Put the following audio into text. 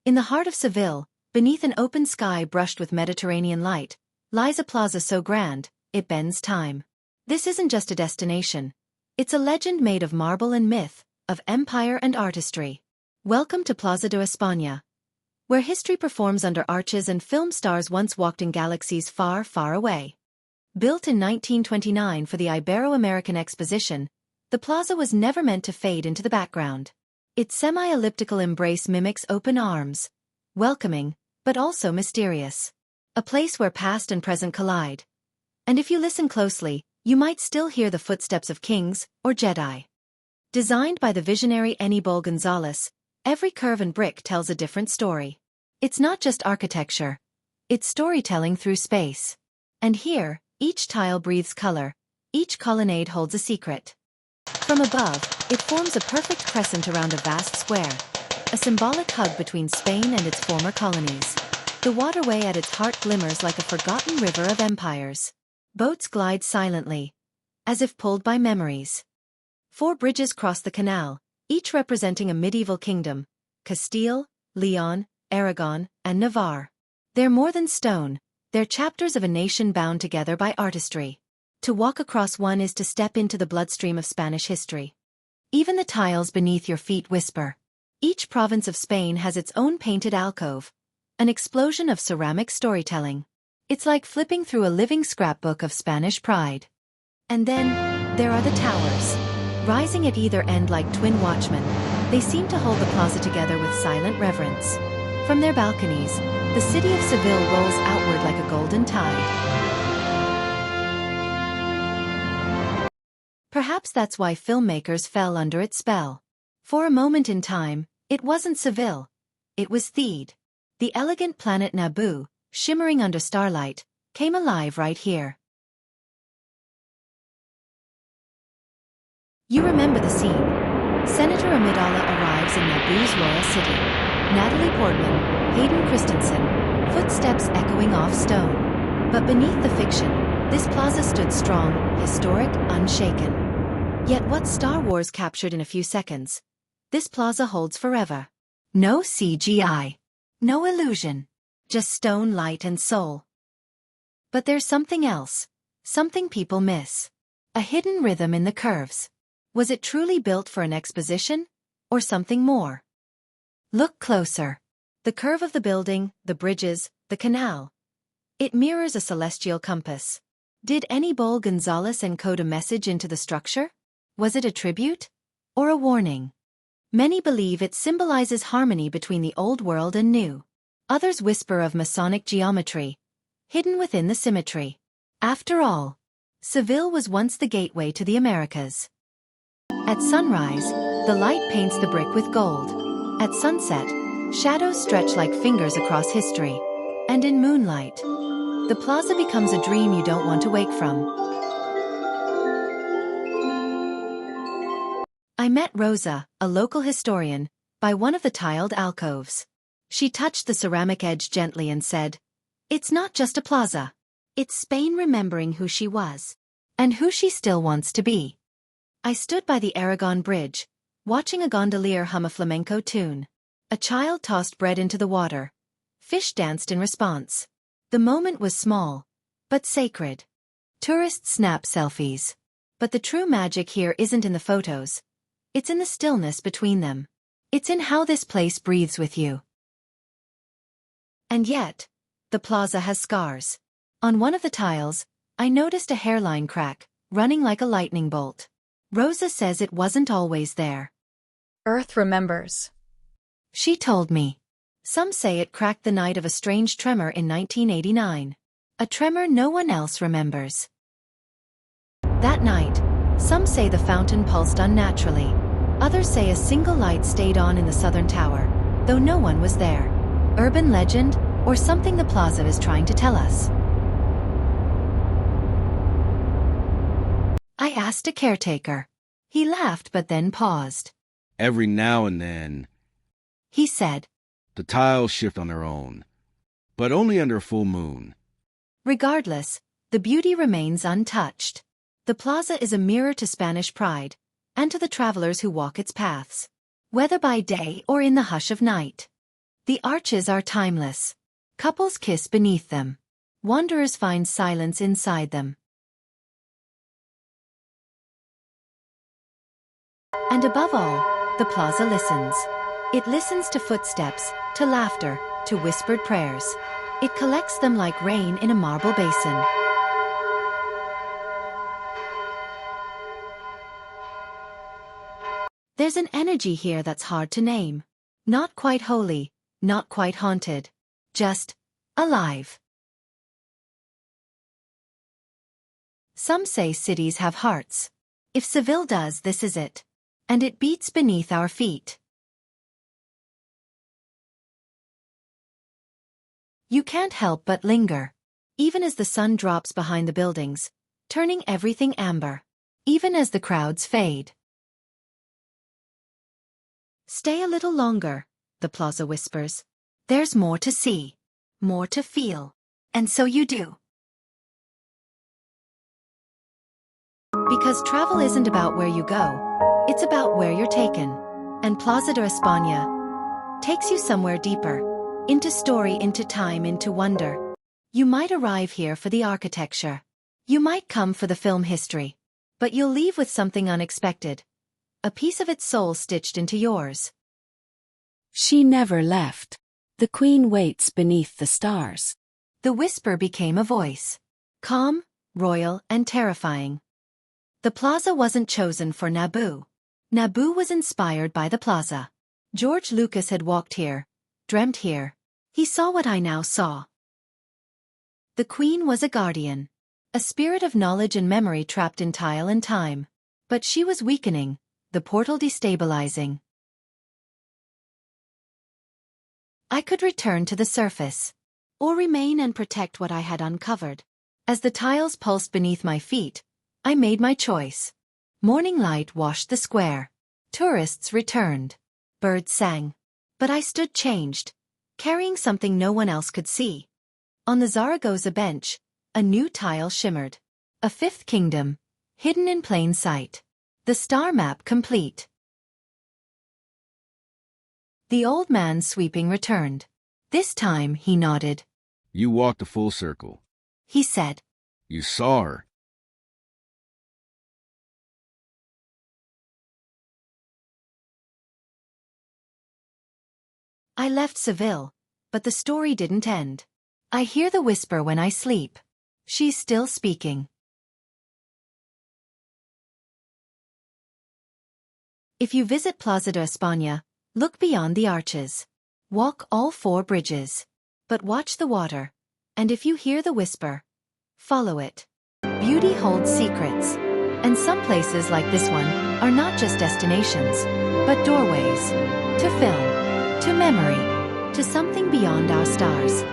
In the heart of Seville, beneath an open sky brushed with Mediterranean light, lies a plaza so grand, it bends time. This isn't just a destination. It's a legend made of marble and myth, of empire and artistry. Welcome to Plaza de España, where history performs under arches and film stars once walked in galaxies far, far away. Built in 1929 for the Ibero-American Exposition, the plaza was never meant to fade into the background. Its semi-elliptical embrace mimics open arms, welcoming, but also mysterious. A place where past and present collide. And if you listen closely, you might still hear the footsteps of kings or Jedi. Designed by the visionary Aníbal González, every curve and brick tells a different story. It's not just architecture. It's storytelling through space. And here, each tile breathes color, each colonnade holds a secret. From above, it forms a perfect crescent around a vast square, a symbolic hug between Spain and its former colonies. The waterway at its heart glimmers like a forgotten river of empires. Boats glide silently, as if pulled by memories. 4 bridges cross the canal, each representing a medieval kingdom: Castile, Leon, Aragon, and Navarre. They're more than stone, they're chapters of a nation bound together by artistry. To walk across one is to step into the bloodstream of Spanish history. Even the tiles beneath your feet whisper. Each province of Spain has its own painted alcove, an explosion of ceramic storytelling. It's like flipping through a living scrapbook of Spanish pride. And then, there are the towers. Rising at either end like twin watchmen, they seem to hold the plaza together with silent reverence. From their balconies, the city of Seville rolls outward like a golden tide. Perhaps that's why filmmakers fell under its spell. For a moment in time, it wasn't Seville. It was Theed. The elegant planet Naboo, shimmering under starlight, came alive right here. You remember the scene. Senator Amidala arrives in Naboo's royal city. Natalie Portman, Hayden Christensen, footsteps echoing off stone. But beneath the fiction, this plaza stood strong, historic, unshaken. Yet what Star Wars captured in a few seconds, this plaza holds forever. No CGI. No illusion. Just stone, light, and soul. But there's something else. Something people miss. A hidden rhythm in the curves. Was it truly built for an exposition? Or something more? Look closer. The curve of the building, the bridges, the canal. It mirrors a celestial compass. Did Aníbal González encode a message into the structure? Was it a tribute? Or a warning? Many believe it symbolizes harmony between the old world and new. Others whisper of Masonic geometry, hidden within the symmetry. After all, Seville was once the gateway to the Americas. At sunrise, the light paints the brick with gold. At sunset, shadows stretch like fingers across history. And in moonlight, the plaza becomes a dream you don't want to wake from. I met Rosa, a local historian, by one of the tiled alcoves. She touched the ceramic edge gently and said, "It's not just a plaza. It's Spain remembering who she was. And who she still wants to be." I stood by the Aragon Bridge, watching a gondolier hum a flamenco tune. A child tossed bread into the water. Fish danced in response. The moment was small, but sacred. Tourists snap selfies. But the true magic here isn't in the photos. It's in the stillness between them. It's in how this place breathes with you. And yet, the plaza has scars. On one of the tiles, I noticed a hairline crack, running like a lightning bolt. Rosa says it wasn't always there. Earth remembers. She told me. Some say it cracked the night of a strange tremor in 1989. A tremor no one else remembers. That night, some say the fountain pulsed unnaturally. Others say a single light stayed on in the southern tower, though no one was there. Urban legend, or something the plaza is trying to tell us. I asked a caretaker. He laughed but then paused. Every now and then, he said, the tiles shift on their own, but only under a full moon. Regardless, the beauty remains untouched. The plaza is a mirror to Spanish pride, and to the travelers who walk its paths, whether by day or in the hush of night. The arches are timeless. Couples kiss beneath them. Wanderers find silence inside them. And above all, the plaza listens. It listens to footsteps, to laughter, to whispered prayers. It collects them like rain in a marble basin. There's an energy here that's hard to name. Not quite holy, not quite haunted. Just alive. Some say cities have hearts. If Seville does, this is it. And it beats beneath our feet. You can't help but linger. Even as the sun drops behind the buildings, turning everything amber. Even as the crowds fade. Stay a little longer, the plaza whispers. There's more to see. More to feel. And so you do. Because travel isn't about where you go. It's about where you're taken. And Plaza de España takes you somewhere deeper. Into story, into time, into wonder. You might arrive here for the architecture. You might come for the film history. But you'll leave with something unexpected. A piece of its soul stitched into yours. She never left. The queen waits beneath the stars. The whisper became a voice. Calm, royal, and terrifying. The plaza wasn't chosen for Naboo. Naboo was inspired by the plaza. George Lucas had walked here, dreamt here. He saw what I now saw. The queen was a guardian. A spirit of knowledge and memory trapped in tile and time. But she was weakening, the portal destabilizing. I could return to the surface. Or remain and protect what I had uncovered. As the tiles pulsed beneath my feet, I made my choice. Morning light washed the square. Tourists returned. Birds sang. But I stood changed, carrying something no one else could see. On the Zaragoza bench, a new tile shimmered. A fifth kingdom, hidden in plain sight. The star map complete. The old man sweeping returned. This time he nodded. You walked a full circle. He said. You saw her. I left Seville, but the story didn't end. I hear the whisper when I sleep. She's still speaking. If you visit Plaza de España, look beyond the arches. Walk all 4 bridges. But watch the water. And if you hear the whisper, follow it. Beauty holds secrets. And some places like this one are not just destinations, but doorways. To film. To memory. To something beyond our stars.